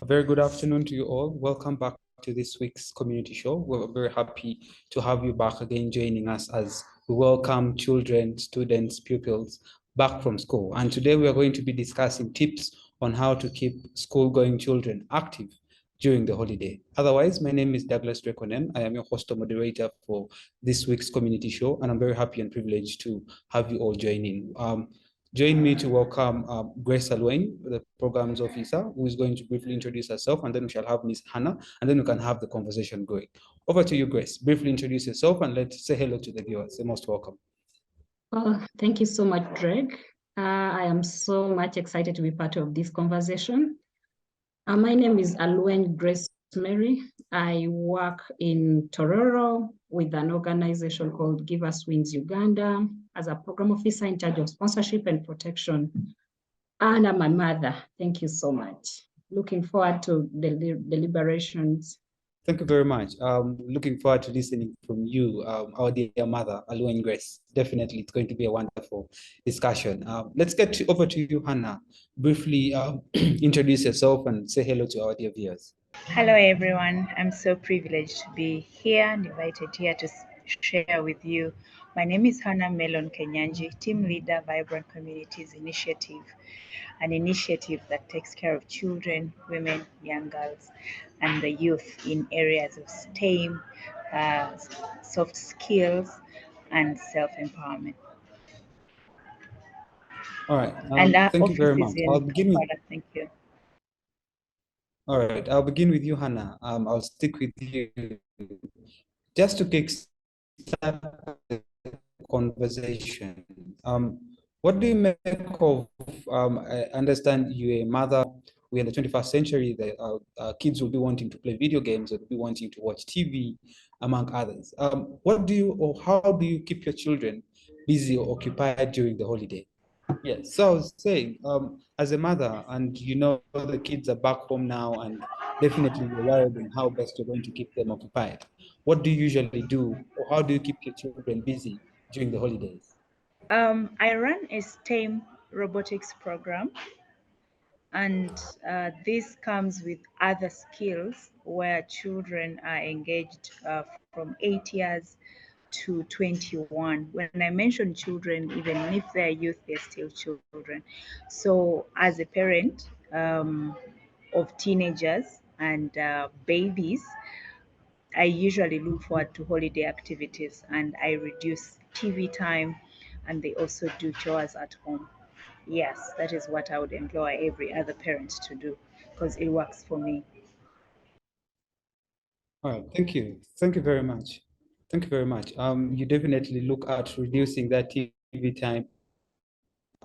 A very good afternoon to you all. Welcome back to this week's community show. We're very happy to have you back again joining us as we welcome children, students, pupils back from school. And today we are going to be discussing tips on how to keep school-going children active during the holiday. Otherwise, my name is Douglas Drake. I am your host and moderator for this week's community show, and I'm very happy and privileged to have you all join in. Join me to welcome Grace Alweny, the programs officer, who is going to briefly introduce herself, and then we shall have Ms. Hannah, and then we can have the conversation going. Over to you, Grace. Briefly introduce yourself and let's say hello to the viewers. You're most welcome. Thank you so much, Drake. I am so much excited to be part of this conversation. My name is Alweny Grace Mary. I work in Tororo with an organization called Give Us Wings Uganda as a program officer in charge of sponsorship and protection. And I'm a mother. Thank you so much. Looking forward to the deliberations. Thank you very much. Looking forward to listening from you, our dear mother, Alweny Grace. Definitely, it's going to be a wonderful discussion. Let's get over to you, Hannah. Briefly introduce yourself and say hello to our dear viewers. Hello, everyone. I'm so privileged to be here and invited here to share with you. My name is Hannah Melon Kenyangi, Team Leader, Vibrant Communities Initiative, an initiative that takes care of children, women, young girls, and the youth in areas of STEM, soft skills, and self-empowerment. All right. And our thank you very office much. is in I'll begin with. Thank you. All right, I'll begin with you, Hannah. I'll stick with you. Just to kickstart the conversation, what do you make of, I understand you're a mother, we're in the 21st century, kids will be wanting to play video games, or will be wanting to watch TV, among others. What do you, or how do you keep your children busy or occupied during the holiday? Yes, so I was saying, as a mother, and you know the kids are back home now, and definitely you're worried on how best you're going to keep them occupied. What do you usually do, or how do you keep your children busy during the holidays? I run a STEM robotics program, and this comes with other skills where children are engaged from 8 years to 21. When I mention children, even if they're youth, they're still children. So as a parent of teenagers and babies, I usually look forward to holiday activities, and I reduce TV time, and they also do chores at home. Yes, that is what I would employ every other parent to do, because it works for me. All right, thank you. Thank you very much. Thank you very much. You definitely look at reducing that TV time.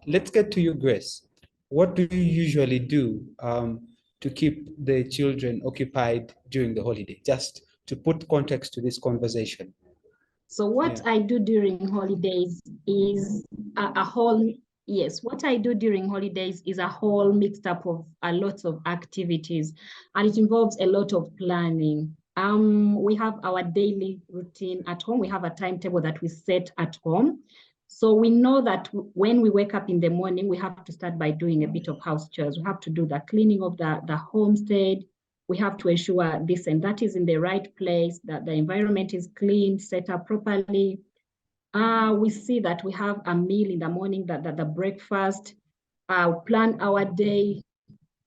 Let's get to you, Grace. What do you usually do to keep the children occupied during the holiday? Just to put context to this conversation. So what I do during holidays is a whole, yes, what I do during holidays is a whole mixed up of a lot of activities, and it involves a lot of planning. We have our daily routine at home. We have a timetable that we set at home. So we know that when we wake up in the morning, we have to start by doing a bit of house chores. We have to do the cleaning of the homestead. We have to ensure this and that is in the right place, that the environment is clean, set up properly. We see that we have a meal in the morning, that the breakfast, plan our day,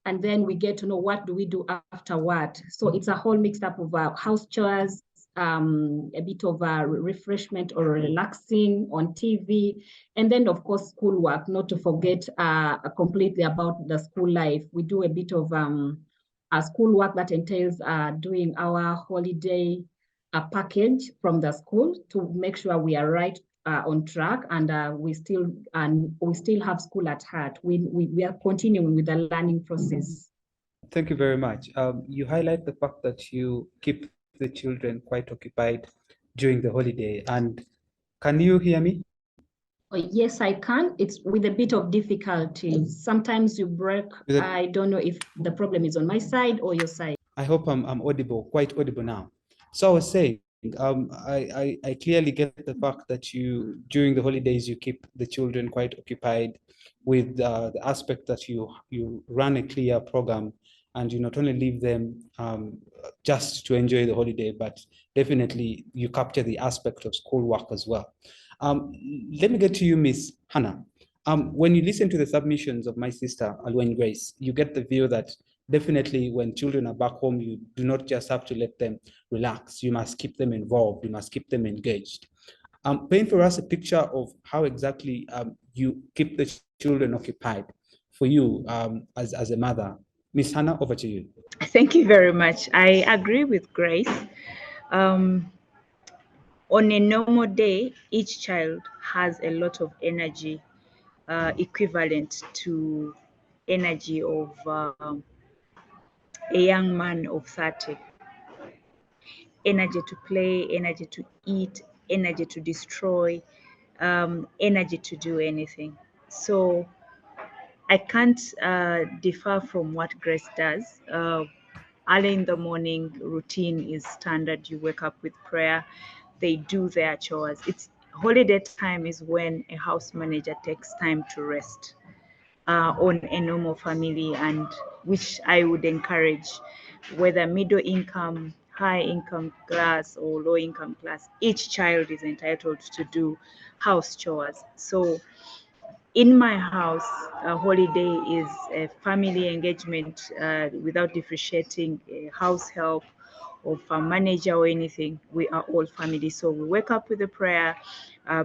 and then we get to know what do we do after what. So it's a whole mixed up of house chores, a bit of refreshment or relaxing on TV, and then of course schoolwork, not to forget completely about the school life. We do a bit of schoolwork that entails doing our holiday package from the school to make sure we are right on track, and we still have school at heart. We are continuing with the learning process. Thank you very much. You highlight the fact that you keep the children quite occupied during the holiday. And can you hear me? Oh, yes, I can. It's with a bit of difficulty. Sometimes you break. I don't know if the problem is on my side or your side. I hope I'm audible, quite audible now. So I was saying, I clearly get the fact that you, during the holidays, you keep the children quite occupied with the aspect that you run a clear program and you not only leave them just to enjoy the holiday, but definitely you capture the aspect of schoolwork as well. Let me get to you, Miss Hannah. When you listen to the submissions of my sister, Alweny Grace, you get the view that definitely when children are back home, you do not just have to let them relax. You must keep them involved. You must keep them engaged. Paint for us a picture of how exactly you keep the children occupied for you as a mother. Miss Hannah, over to you. Thank you very much. I agree with Grace. Um, on a normal day, each child has a lot of energy equivalent to energy of a young man of 30. Energy to play, energy to eat, energy to destroy, energy to do anything. So I can't differ from what Grace does. Early in the morning routine is standard. You wake up with prayer. They do their chores. It's holiday time is when a house manager takes time to rest on a normal family, and which I would encourage, whether middle income, high income class, or low income class, each child is entitled to do house chores. So in my house, a holiday is a family engagement without differentiating a house help or farm manager or anything. We are all family. So we wake up with a prayer,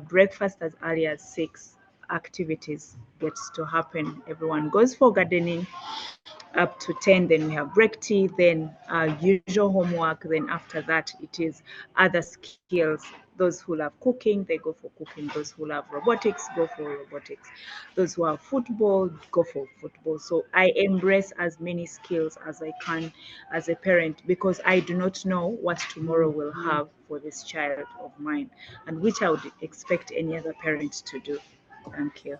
breakfast as early as 6, activities gets to happen. Everyone goes for gardening up to 10, then we have break tea, then usual homework, then after that it is other skills. Those who love cooking, they go for cooking. Those who love robotics, go for robotics. Those who have football, go for football. So I embrace as many skills as I can as a parent, because I do not know what tomorrow will have for this child of mine, and which I would expect any other parent to do. Thank you.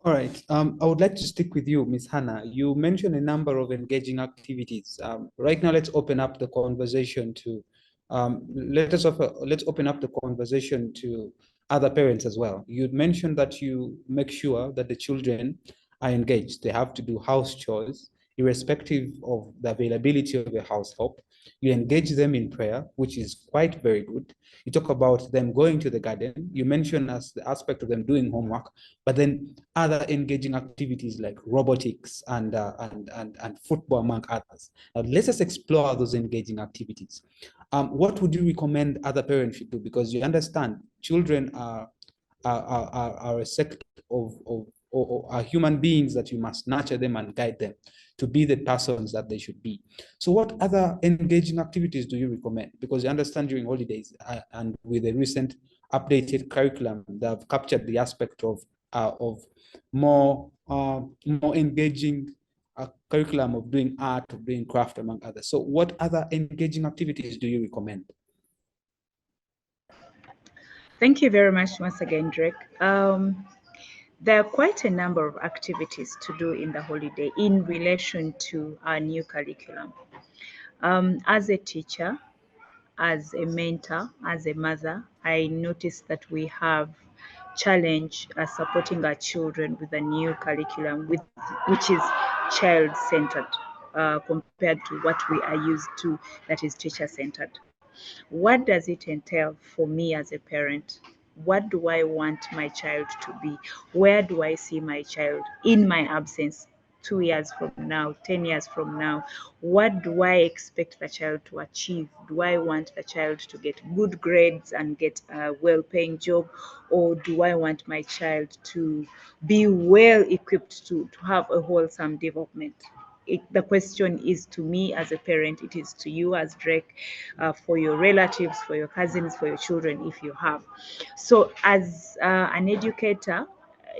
All right. I would like to stick with you, Ms. Hannah. You mentioned a number of engaging activities. Right now, let's open up the conversation to let's open up the conversation to other parents as well. You mentioned that you make sure that the children are engaged. They have to do house chores, irrespective of the availability of a house help. You engage them in prayer, which is quite very good. You talk about them going to the garden. You mentioned as the aspect of them doing homework, but then other engaging activities like robotics and football, among others. Now, let's just explore those engaging activities. What would you recommend other parents should do? Because you understand children are a sect or are human beings that you must nurture them and guide them to be the persons that they should be. So what other engaging activities do you recommend? Because you understand during holidays and with the recent updated curriculum, they have captured the aspect of more engaging curriculum of doing art, of doing craft, among others. So what other engaging activities do you recommend? Thank you very much once again, Drake. There are quite a number of activities to do in the holiday in relation to our new curriculum. As a teacher, as a mentor, as a mother, I noticed that we have challenge supporting our children with a new curriculum, which is child-centered compared to what we are used to, that is teacher-centered. What does it entail for me as a parent? What do I want my child to be? Where do I see my child in my absence? 2 years from now, 10 years from now, what do I expect the child to achieve? Do I want the child to get good grades and get a well-paying job, or do I want my child to be well equipped to have a wholesome development? The question is to me as a parent, it is to you as Drake, for your relatives, for your cousins, for your children, if you have. So as an educator,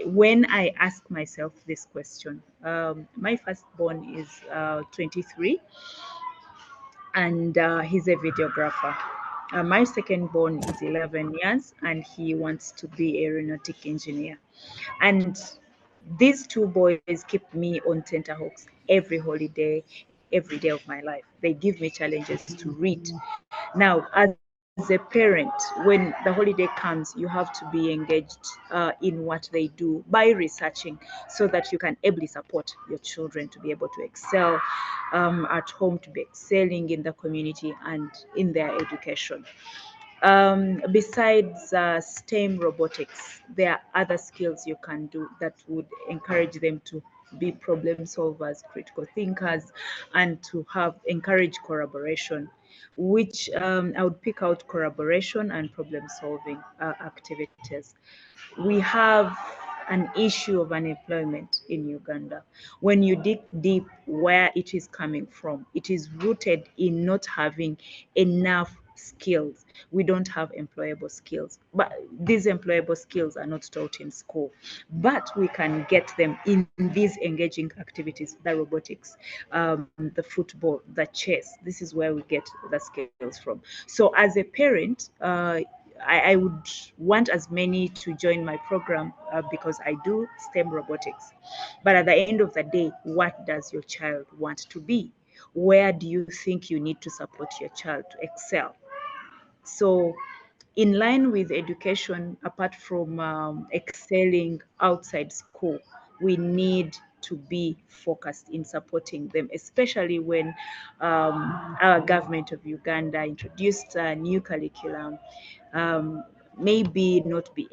when I ask myself this question, my firstborn is 23, and he's a videographer. My secondborn is 11 years, and he wants to be a aeronautic engineer. And these two boys keep me on tenterhooks every holiday, every day of my life. They give me challenges to read. Now, as a a parent, when the holiday comes, you have to be engaged in what they do by researching, so that you can ably support your children to be able to excel at home, to be excelling in the community and in their education. Besides STEM robotics, there are other skills you can do that would encourage them to be problem solvers, critical thinkers, and to encourage collaboration, which I would pick out collaboration and problem solving activities. We have an issue of unemployment in Uganda. When you dig deep where it is coming from, it is rooted in not having enough skills. We don't have employable skills, but these employable skills are not taught in school, but we can get them in these engaging activities, the robotics, the football, the chess. This is where we get the skills from. So as a parent, I would want as many to join my program because I do STEM robotics. But at the end of the day, what does your child want to be? Where do you think you need to support your child to excel? So in line with education, apart from excelling outside school, we need to be focused in supporting them, especially when our government of Uganda introduced a new curriculum, maybe not be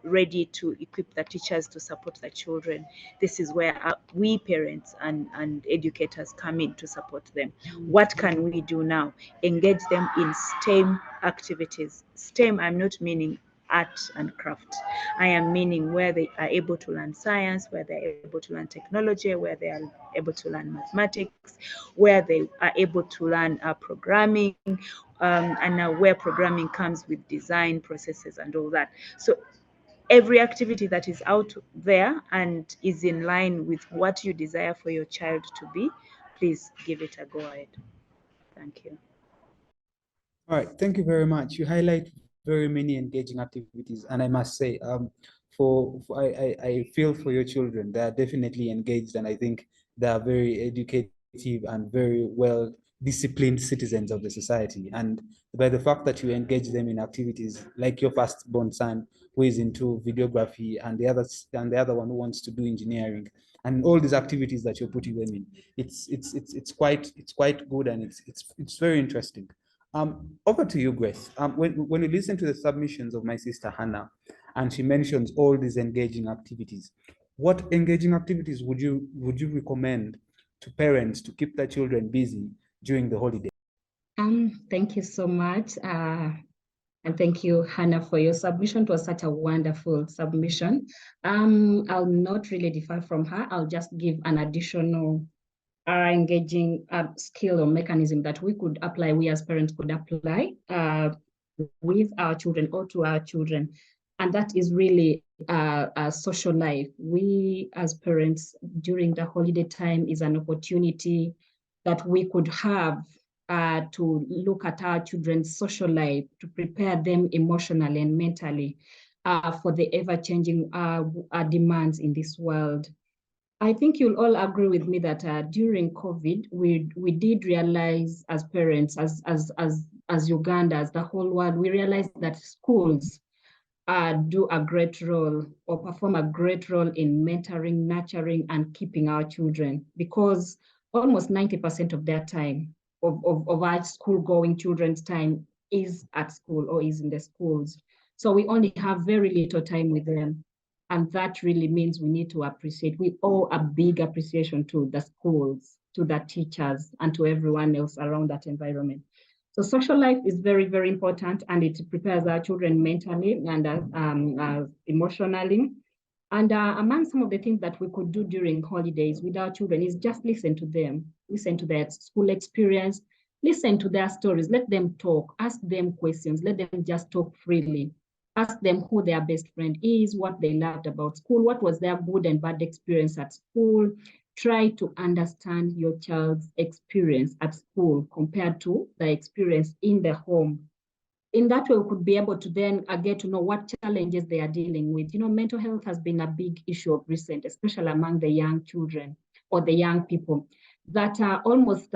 ready to equip the teachers to support the children. This is where we parents and educators come in to support them. What can we do now? Engage them in STEM activities. STEM, I'm not meaning art and craft. I am meaning where they are able to learn science, where they're able to learn technology, where they are able to learn mathematics, where they are able to learn programming, and now where programming comes with design processes and all that. So every activity that is out there and is in line with what you desire for your child to be, please give it a go ahead. Thank you. All right, thank you very much. You highlight very many engaging activities, and I must say, I feel for your children. They are definitely engaged, and I think they are very educative and very well disciplined citizens of the society. And by the fact that you engage them in activities like your firstborn son, who is into videography, and the other one who wants to do engineering, and all these activities that you're putting them in, it's quite good, and it's very interesting. Over to you, Grace. When you listen to the submissions of my sister Hannah, and she mentions all these engaging activities, what engaging activities would you recommend to parents to keep their children busy during the holiday? Thank you so much. And thank you, Hannah, for your submission. It was such a wonderful submission. I'll not really differ from her. I'll just give an additional engaging skill or mechanism that we could apply, we as parents could apply with our children or to our children. And that is really a social life. We as parents during the holiday time is an opportunity that we could have to look at our children's social life, to prepare them emotionally and mentally for the ever-changing demands in this world. I think you'll all agree with me that during COVID, we did realize as parents, as Uganda, as the whole world, we realized that schools do a great role or perform a great role in mentoring, nurturing, and keeping our children, because almost 90% of their time, of our school-going children's time is at school or is in the schools. So we only have very little time with them. And that really means we need to appreciate, we owe a big appreciation to the schools, to the teachers, and to everyone else around that environment. So social life is very, very important, and it prepares our children mentally and emotionally. And among some of the things that we could do during holidays with our children is just listen to them, listen to their school experience, listen to their stories, let them talk, ask them questions, let them just talk freely. Ask them who their best friend is, what they loved about school, what was their good and bad experience at school. Try to understand your child's experience at school compared to the experience in the home. In that way, we could be able to then get to know what challenges they are dealing with. You know, mental health has been a big issue of recent, especially among the young children or the young people. that almost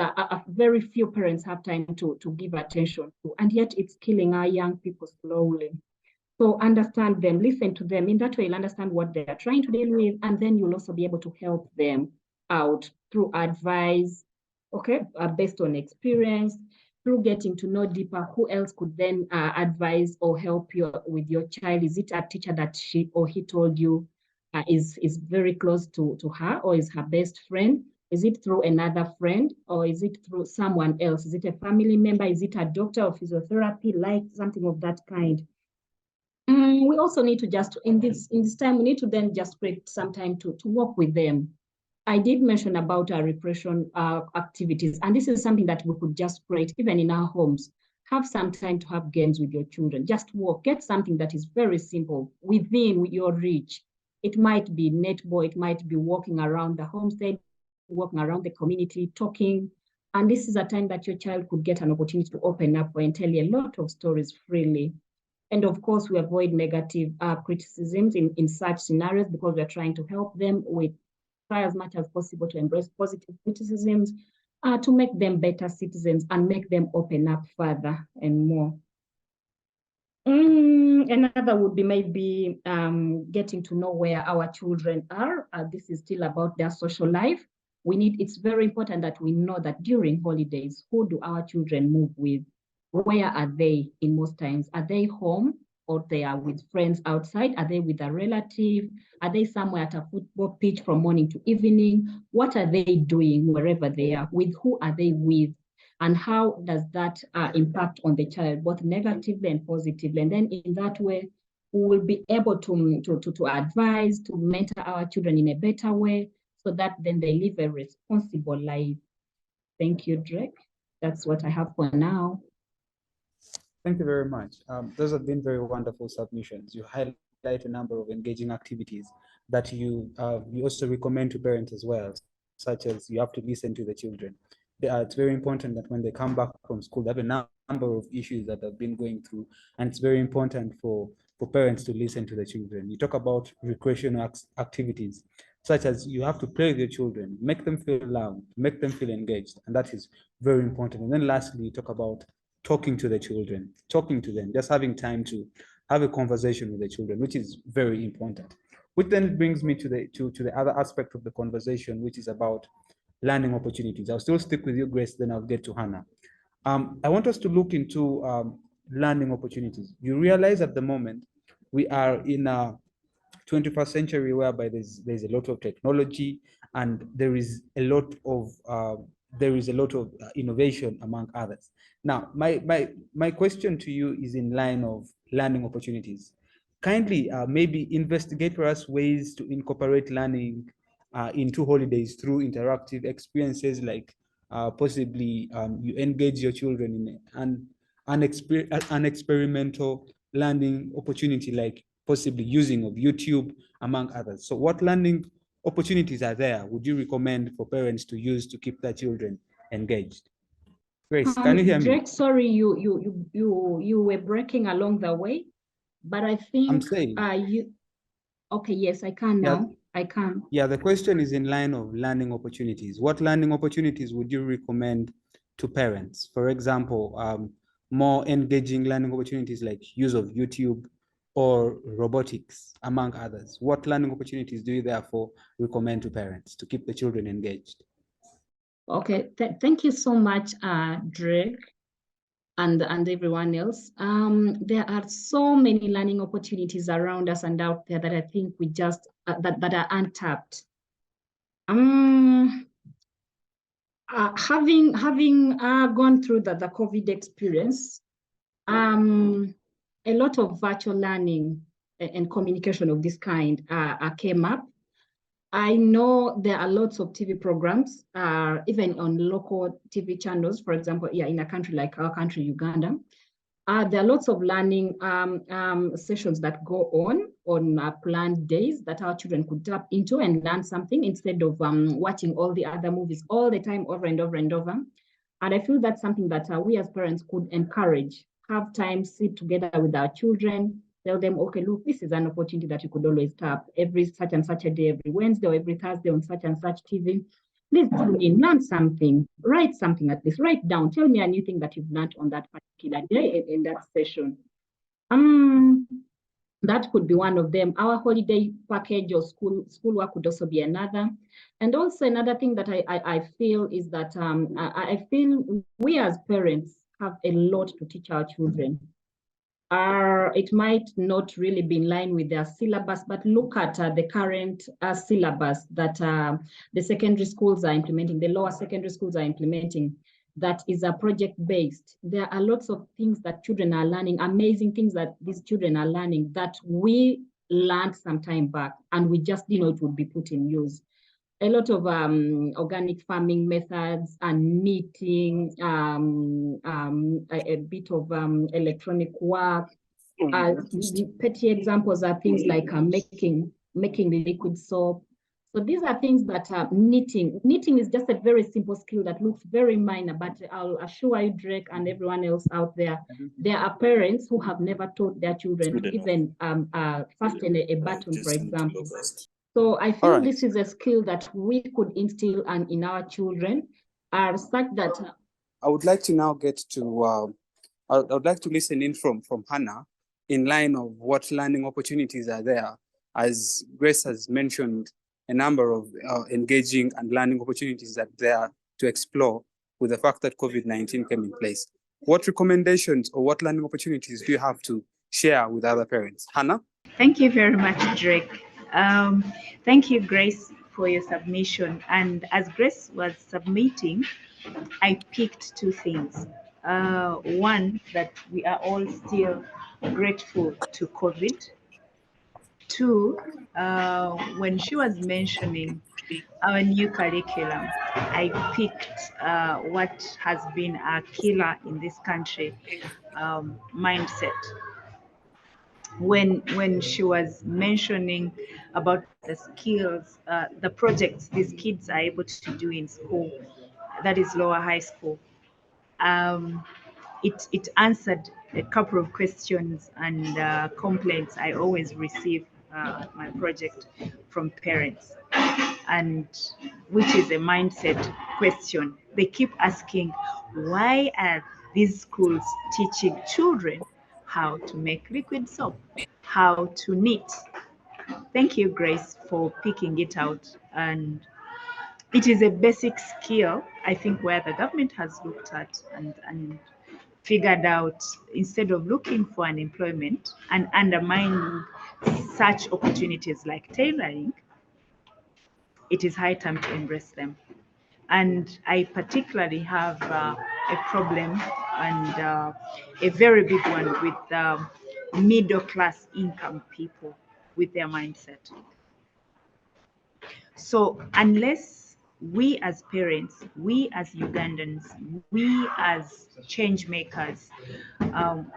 very few parents have time to give attention to, and yet it's killing our young people slowly. So understand them, listen to them. In that way, you'll understand what they are trying to deal with, and then you'll also be able to help them out through advice, okay, based on experience, through getting to know deeper who else could then advise or help you with your child. Is it a teacher that she or he told you is very close to her, or is her best friend? Is it through another friend, or is it through someone else? Is it a family member? Is it a doctor or physiotherapy, like something of that kind? We also need to just, in this time, we need to then just create some time to work with them. I did mention about our repression activities, and this is something that we could just create even in our homes. Have some time to have games with your children. Just walk, get something that is very simple within your reach. It might be netball, it might be walking around the homestead, walking around the community, talking. And this is a time that your child could get an opportunity to open up and tell you a lot of stories freely. And of course, we avoid negative criticisms in such scenarios, because we're trying to help them. We try as much as possible to embrace positive criticisms, to make them better citizens and make them open up further and more. Another would be maybe getting to know where our children are. This is still about their social life. It's very important that we know that during holidays, who do our children move with? Where are they in most times? Are they home, or they are with friends outside? Are they with a relative? Are they somewhere at a football pitch from morning to evening? What are they doing wherever they are? With who are they with? And how does that impact on the child, both negatively and positively? And then in that way, we will be able to advise, to mentor our children in a better way, so that then they live a responsible life. Thank you, Drake. That's what I have for now. Thank you very much. Those have been very wonderful submissions. You highlight a number of engaging activities that you also recommend to parents as well, such as you have to listen to the children. It's very important that when they come back from school, they have a number of issues that they've been going through, and it's very important for parents to listen to the children. You talk about recreational activities, such as you have to play with your children, make them feel loved, make them feel engaged, and that is very important. And then lastly, you talk about talking to the children, talking to them, just having time to have a conversation with the children, which is very important. Which then brings me to the other aspect of the conversation, which is about learning opportunities. I'll still stick with you, Grace, then I'll get to Hannah. I want us to look into learning opportunities. You realize at the moment we are in a 21st century whereby there's a lot of technology, and there is a lot of innovation among others. Now, my question to you is in line of learning opportunities. Kindly maybe investigate for us ways to incorporate learning into holidays through interactive experiences, like possibly you engage your children in an experimental learning opportunity, like possibly using of YouTube, among others. So what learning opportunities are there would you recommend for parents to use to keep their children engaged? Grace, can you hear me? Drake, sorry, you were breaking along the way, but I think I'm saying, okay, yes, I can now. Yeah, I can. Yeah, the question is in line of learning opportunities. What learning opportunities would you recommend to parents? For example, more engaging learning opportunities like use of YouTube or robotics, among others. What learning opportunities do you therefore recommend to parents to keep the children engaged? Okay, thank you so much, Drake, and everyone else. There are so many learning opportunities around us and out there that I think we just that are untapped. Having gone through the COVID experience, a lot of virtual learning and communication of this kind came up. I know there are lots of TV programs, even on local TV channels, for example, in a country like our country, Uganda. There are lots of learning sessions that go on planned days that our children could tap into and learn something, instead of watching all the other movies all the time, over and over and over. And I feel that's something that we as parents could encourage. Have time, sit together with our children, tell them, okay, look, this is an opportunity that you could always tap every such and such a day, every Wednesday or every Thursday on such and such TV. Please tune in, learn something, write something at least, write down, tell me a new thing that you've learned on that particular day in that session. That could be one of them. Our holiday package or schoolwork could also be another. And also another thing that I feel is that I feel we as parents have a lot to teach our children. It might not really be in line with their syllabus, but look at the current syllabus that the secondary schools are implementing, the lower secondary schools are implementing, that is a project-based. There are lots of things that children are learning, amazing things that these children are learning that we learned some time back, and we just didn't know it would be put in use. A lot of organic farming methods and knitting, a bit of electronic work. Petty examples are things like making liquid soap. So these are things that knitting. Knitting is just a very simple skill that looks very minor, but I'll assure you, Drake, and everyone else out there, there are parents who have never taught their children even fasten a button, for example. So I feel this is a skill that we could instill in our children, such that. I would like to now get to, I would like to listen in from Hannah in line of what learning opportunities are there. As Grace has mentioned, a number of engaging and learning opportunities that they are to explore with the fact that COVID-19 came in place. What recommendations or what learning opportunities do you have to share with other parents? Hannah? Thank you very much, Drake. Thank you, Grace, for your submission. And as Grace was submitting, I picked two things. One, that we are all still grateful to COVID. Two, when she was mentioning our new curriculum, I picked what has been a killer in this country, mindset. When she was mentioning about the skills, the projects these kids are able to do in school, that is lower high school, it answered a couple of questions and complaints I always receive my project from parents, and which is a mindset question. They keep asking, why are these schools teaching children how to make liquid soap, how to knit? Thank you, Grace, for picking it out. And it is a basic skill, I think, where the government has looked at and figured out, instead of looking for an employment and undermining such opportunities like tailoring, it is high time to embrace them. And I particularly have a problem and a very big one with middle class income people with their mindset. So unless we as parents, we as Ugandans, we as change makers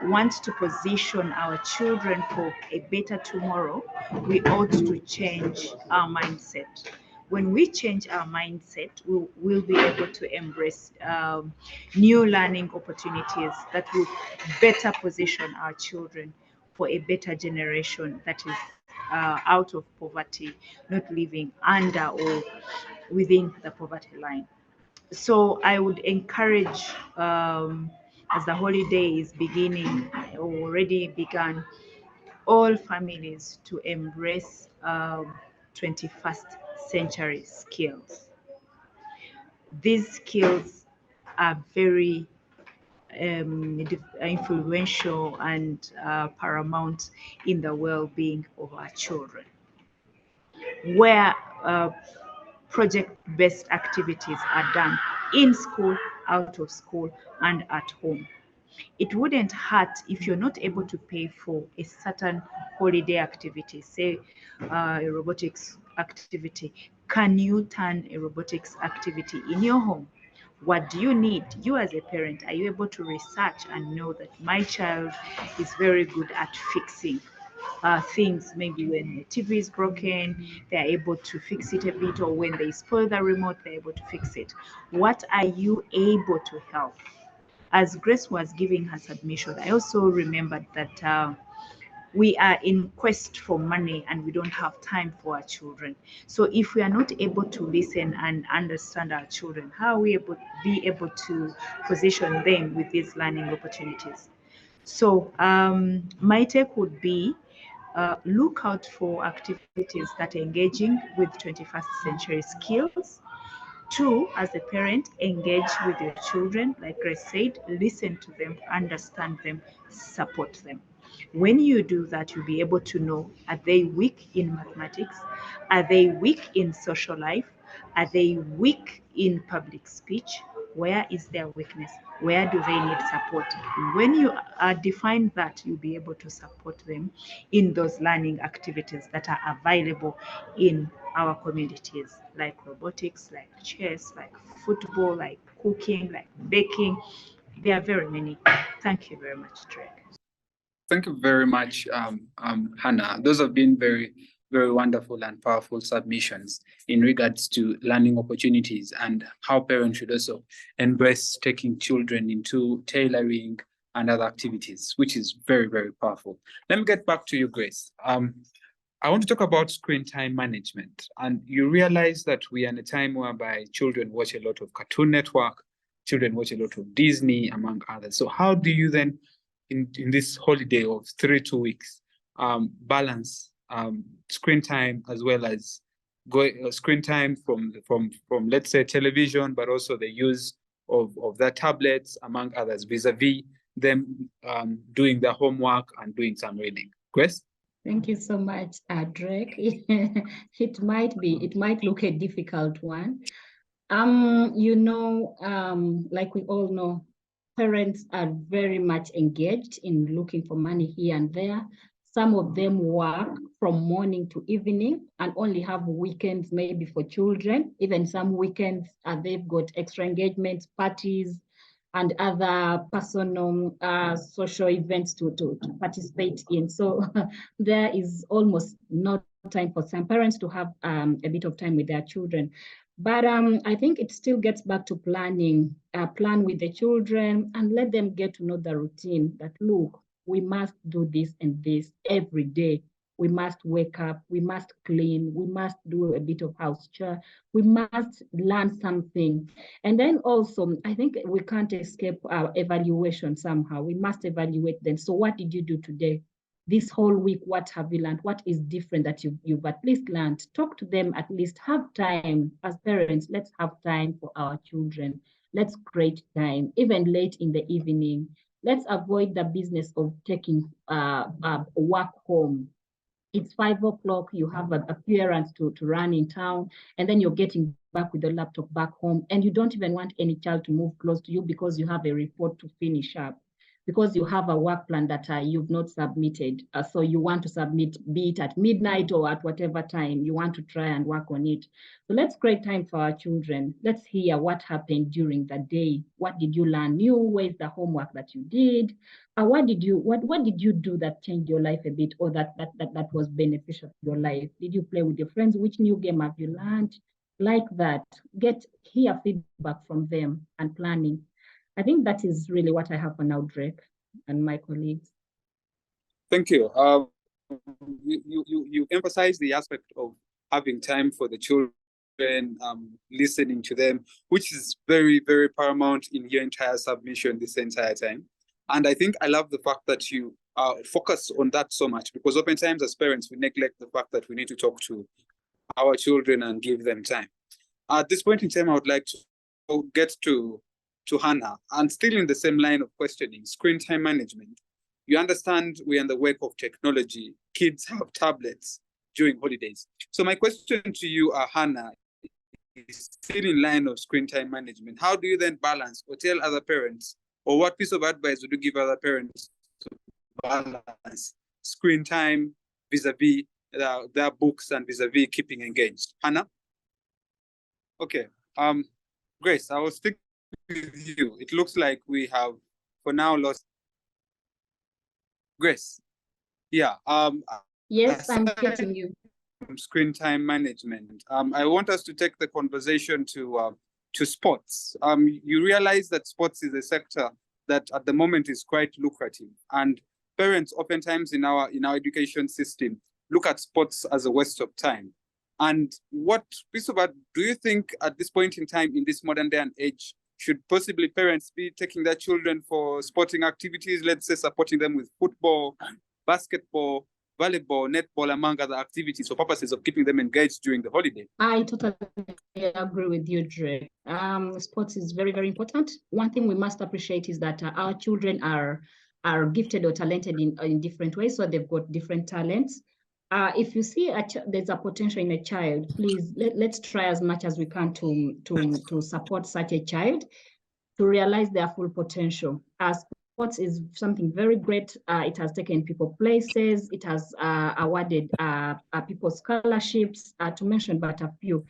want to position our children for a better tomorrow, we ought to change our mindset. When we change our mindset, we'll be able to embrace new learning opportunities that will better position our children for a better generation that is out of poverty, not living under or within the poverty line. So I would encourage, as the holiday is beginning, already begun, all families to embrace 21st century skills. These skills are very influential and paramount in the well-being of our children, where project-based activities are done in school, out of school, and at home. It wouldn't hurt if you're not able to pay for a certain holiday activity, say a robotics activity. Can you turn a robotics activity in your home? What do you need? You as a parent, are you able to research and know that my child is very good at fixing things? Maybe when the TV is broken, they're able to fix it a bit, or when they spoil the remote, they're able to fix it. What are you able to help? As Grace was giving her submission, I also remembered that we are in quest for money and we don't have time for our children. So if we are not able to listen and understand our children, how are we be able to position them with these learning opportunities? So my take would be look out for activities that are engaging with 21st century skills. Two, as a parent, engage with your children. Like Grace said, listen to them, understand them, support them. When you do that, you'll be able to know, are they weak in mathematics? Are they weak in social life? Are they weak in public speech? Where is their weakness? Where do they need support? When you define that, you'll be able to support them in those learning activities that are available in our communities, like robotics, like chess, like football, like cooking, like baking. There are very many. Thank you very much, Drake. Thank you very much, Hannah. Those have been very, very wonderful and powerful submissions in regards to learning opportunities and how parents should also embrace taking children into tailoring and other activities, which is very, very powerful. Let me get back to you, Grace. I want to talk about screen time management. And you realize that we are in a time whereby children watch a lot of Cartoon Network, children watch a lot of Disney, among others. So how do you then, in this holiday of 2 weeks, balance screen time as well as screen time from let's say television, but also the use of their tablets, among others, vis-a-vis them doing their homework and doing some reading? Grace? Thank you so much, Drake. It might look a difficult one. Like we all know, parents are very much engaged in looking for money here and there. Some of them work from morning to evening and only have weekends maybe for children. Even some weekends, they've got extra engagements, parties, and other personal social events to participate in. So there is almost no time for some parents to have a bit of time with their children. But I think it still gets back to planning, plan with the children and let them get to know the routine that, look, we must do this and this every day. We must wake up, we must clean, we must do a bit of house chore, we must learn something. And then also, I think we can't escape our evaluation somehow. We must evaluate them. So what did you do today? This whole week, what have you learned? What is different that you've at least learned? Talk to them, at least have time. As parents, let's have time for our children. Let's create time, even late in the evening. Let's avoid the business of taking work home. It's 5 o'clock, you have an appearance to run in town, and then you're getting back with the laptop back home, and you don't even want any child to move close to you because you have a report to finish up, because you have a work plan that you've not submitted. So you want to submit, be it at midnight or at whatever time, you want to try and work on it. So let's create time for our children. Let's hear what happened during the day. What did you learn new? Where's the homework that you did? What did you do that changed your life a bit, or that was beneficial to your life? Did you play with your friends? Which new game have you learned? Like that, hear feedback from them and planning. I think that is really what I have for now, Drake and my colleagues. Thank you. You emphasize the aspect of having time for the children, listening to them, which is very, very paramount in your entire submission this entire time. And I think I love the fact that you focus on that so much, because oftentimes as parents, we neglect the fact that we need to talk to our children and give them time. At this point in time, I would like to get to Hannah, and still in the same line of questioning, screen time management. You understand we're in the wake of technology. Kids have tablets during holidays. So my question to you, Hannah, is still in line of screen time management. How do you then balance or tell other parents, or what piece of advice would you give other parents to balance screen time vis-a-vis their books and vis-a-vis keeping engaged? Hannah? Okay. Grace, I will stick with you. It looks like we have for now lost Grace. Yeah. Yes, I'm getting you. Screen time management. I want us to take the conversation to sports. You realize that sports is a sector that at the moment is quite lucrative, and parents oftentimes in our education system look at sports as a waste of time. And what piece of advice do you think at this point in time, in this modern day and age, should possibly parents be taking their children for sporting activities, let's say supporting them with football, basketball, volleyball, netball, among other activities for purposes of keeping them engaged during the holiday? I totally agree with you, Drake. Sports is very, very important. One thing we must appreciate is that our children are gifted or talented in different ways, so they've got different talents. If you see there's a potential in a child, please let's try as much as we can to support such a child to realize their full potential. Sports is something very great. It has taken people places. It has awarded people scholarships, to mention but a few.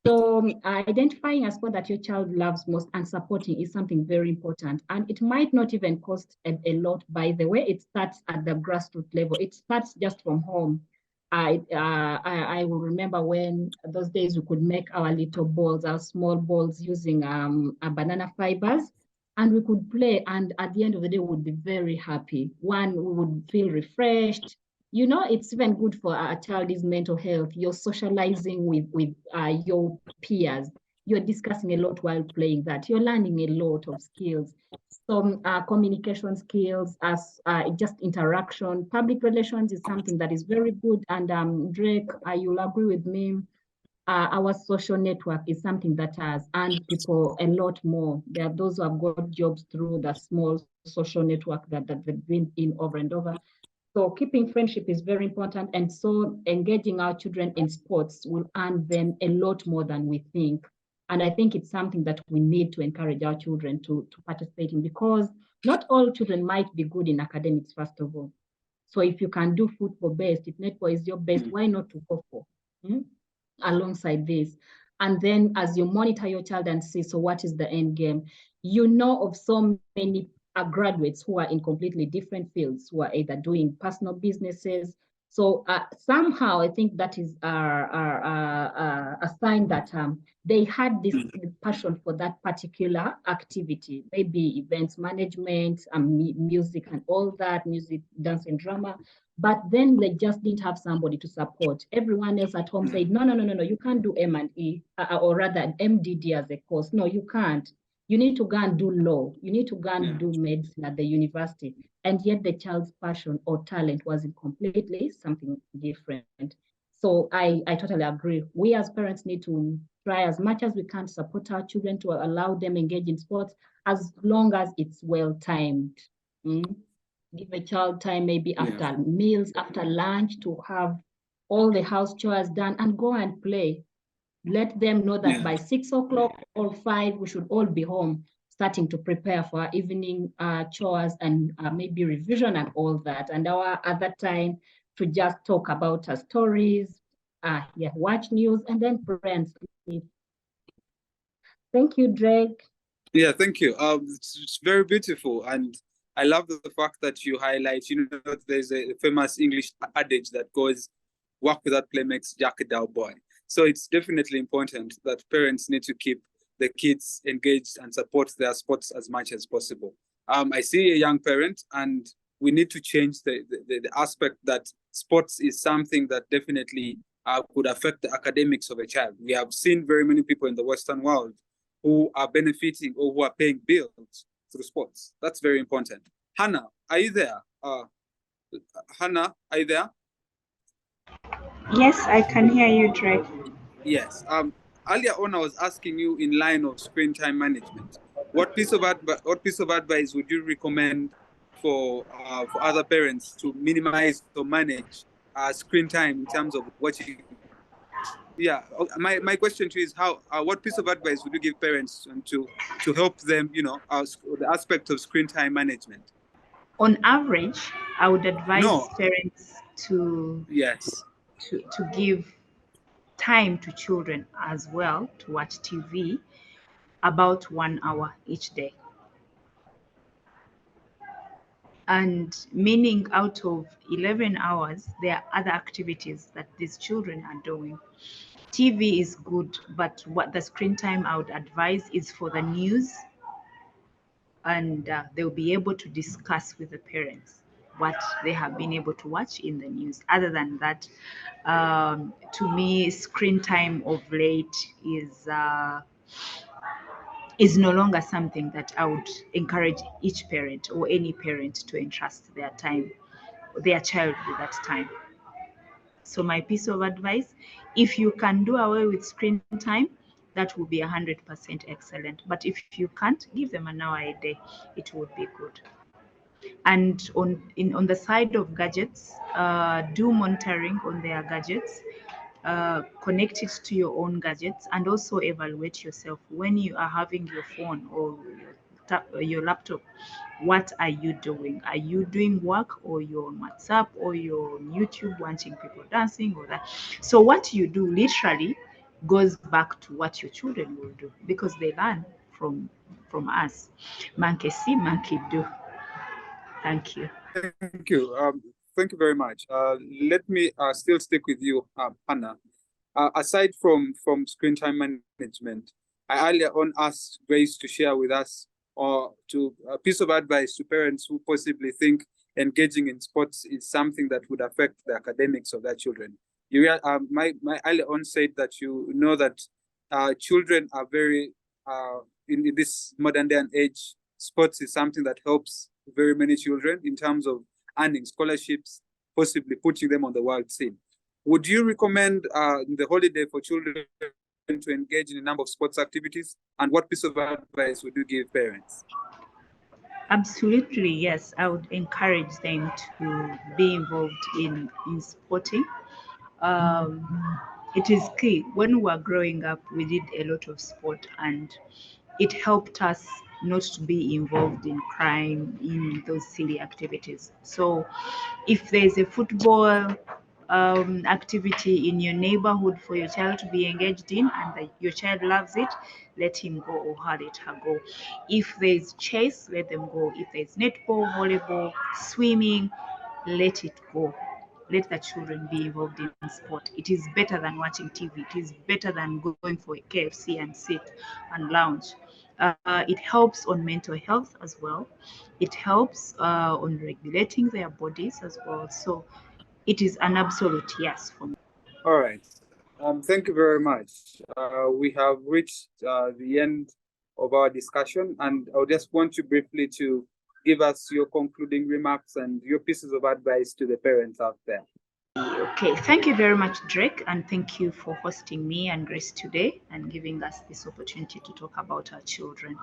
So identifying a sport that your child loves most and supporting is something very important. And it might not even cost a lot, by the way. It starts at the grassroots level. It starts just from home. I will remember when those days we could make our little balls, our small balls using banana fibers, and we could play. And at the end of the day, we would be very happy. One, we would feel refreshed. You know, it's even good for a child's mental health. You're socializing with your peers. You're discussing a lot while playing that. You're learning a lot of skills. Some communication skills, as just interaction. Public relations is something that is very good. And Drake, you'll agree with me. Our social network is something that has earned people a lot more. There are those who have got jobs through the small social network that they've been in over and over. So keeping friendship is very important. And so engaging our children in sports will earn them a lot more than we think. And I think it's something that we need to encourage our children to participate in, because not all children might be good in academics, first of all. So if you can do football based, if netball is your best, why not to go for alongside this? And then as you monitor your child and see, so what is the end game? You know of so many graduates who are in completely different fields, who are either doing personal businesses. So somehow I think that is a sign that they had this passion for that particular activity, maybe events management, music and all that, music, dance and drama. But then they just didn't have somebody to support. Everyone else at home said, no, you can't do M&E, or rather MDD as a course. No, you can't. You need to go and do law. You need to go and do medicine at the university. And yet the child's passion or talent wasn't completely something different. So I totally agree. We as parents need to try as much as we can to support our children, to allow them engage in sports as long as it's well-timed. Give a child time, maybe after meals, after lunch, to have all the house chores done and go and play. Let them know that by 6 o'clock or 5, we should all be home, starting to prepare for our evening chores and maybe revision and all that. And our other time to just talk about our stories, watch news, and then friends. Thank you, Drake. Yeah, thank you. It's very beautiful. And I love the fact that you highlight, there's a famous English adage that goes, work without play makes Jack a dull boy. So it's definitely important that parents need to keep the kids engaged and support their sports as much as possible. I see a young parent, and we need to change the aspect that sports is something that definitely could affect the academics of a child. We have seen very many people in the Western world who are benefiting or who are paying bills through sports. That's very important. Hannah, are you there? Hannah, are you there? Yes, I can hear you, Drake. Yes. Earlier on, I was asking you in line of screen time management. What piece of advice would you recommend for other parents to minimize or manage screen time in terms of watching? Yeah. My question to you is what piece of advice would you give parents to help them, the aspect of screen time management? On average, I would advise parents to give time to children as well to watch TV, about 1 hour each day. And meaning out of 11 hours, there are other activities that these children are doing. TV is good, but what the screen time I would advise is for the news, and they'll be able to discuss with the parents. what they have been able to watch in the news. Other than that, to me, screen time of late is no longer something that I would encourage each parent or any parent to entrust their child with that time. So my piece of advice, if you can do away with screen time, that will be 100% excellent. But if you can't, give them an hour a day. It would be good. And on the side of gadgets, do monitoring on their gadgets. Connect it to your own gadgets, and also evaluate yourself when you are having your phone or your laptop. What are you doing? Are you doing work, or you're on WhatsApp, or you're on YouTube watching people dancing, or that? So what you do literally goes back to what your children will do, because they learn from us. Monkey see, monkey do. Thank you. Thank you. Thank you very much. Let me still stick with you, Hannah. Aside from screen time management, I earlier on asked Grace to share with us or to a piece of advice to parents who possibly think engaging in sports is something that would affect the academics of their children. You, my earlier on said that you know that children are very in this modern day and age. Sports is something that helps very many children in terms of earning scholarships, possibly putting them on the world scene. Would you recommend the holiday for children to engage in a number of sports activities? And what piece of advice would you give parents? Absolutely, yes. I would encourage them to be involved in sporting. It is key. When we were growing up, we did a lot of sport, and it helped us not to be involved in crime, in those silly activities. So if there's a football activity in your neighborhood for your child to be engaged in, and your child loves it, let him go or let her go. If there's chess, let them go. If there's netball, volleyball, swimming, let it go. Let the children be involved in sport. It is better than watching TV. It is better than going for a KFC and sit and lounge. It helps on mental health as well. It helps on regulating their bodies as well. So it is an absolute yes for me. All right. Thank you very much. We have reached the end of our discussion, and I just want you briefly to give us your concluding remarks and your pieces of advice to the parents out there. Okay, thank you very much, Drake, and thank you for hosting me and Grace today and giving us this opportunity to talk about our children.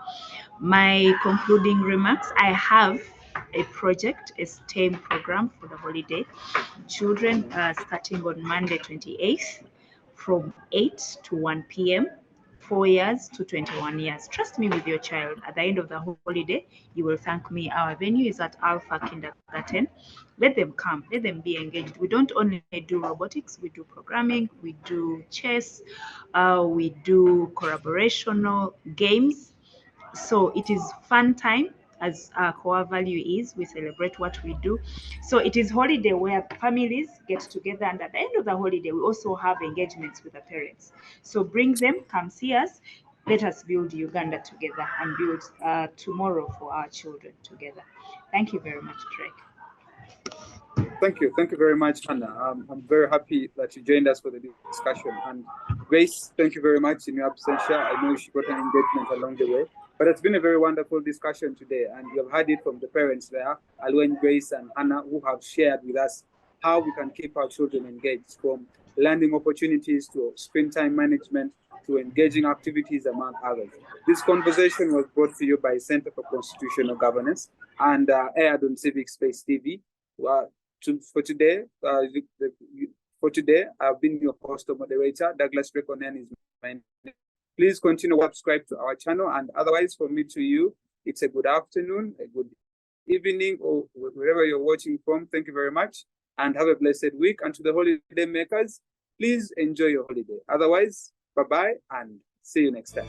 My concluding remarks, I have a project, a STEM program for the holiday. Children are starting on Monday 28th from 8 to 1 p.m. 4 years to 21 years. Trust me with your child. At the end of the holiday, you will thank me. Our venue is at Alpha Kindergarten. Let them come. Let them be engaged. We don't only do robotics. We do programming. We do chess. We do collaborational games. So it is fun time. As our core value is, we celebrate what we do. So it is holiday where families get together, and at the end of the holiday, we also have engagements with the parents. So bring them, come see us. Let us build Uganda together and build tomorrow for our children together. Thank you very much, Drake. Thank you. Thank you very much, Hannah. I'm very happy that you joined us for the discussion. And Grace, thank you very much in your absentia. I know she got an engagement along the way. But it's been a very wonderful discussion today, and you have heard it from the parents there, Alweny, Grace, and Hannah, who have shared with us how we can keep our children engaged, from learning opportunities to screen time management to engaging activities, among others. This conversation was brought to you by Center for Constitutional Governance and aired on Civic Space TV. For today, I've been your host or moderator. Douglas Drake is my name. Please continue to subscribe to our channel, and otherwise, from me to you, it's a good afternoon, a good evening, or wherever you're watching from. Thank you very much, and have a blessed week. And to the holiday makers, please enjoy your holiday. Otherwise, bye-bye, and see you next time.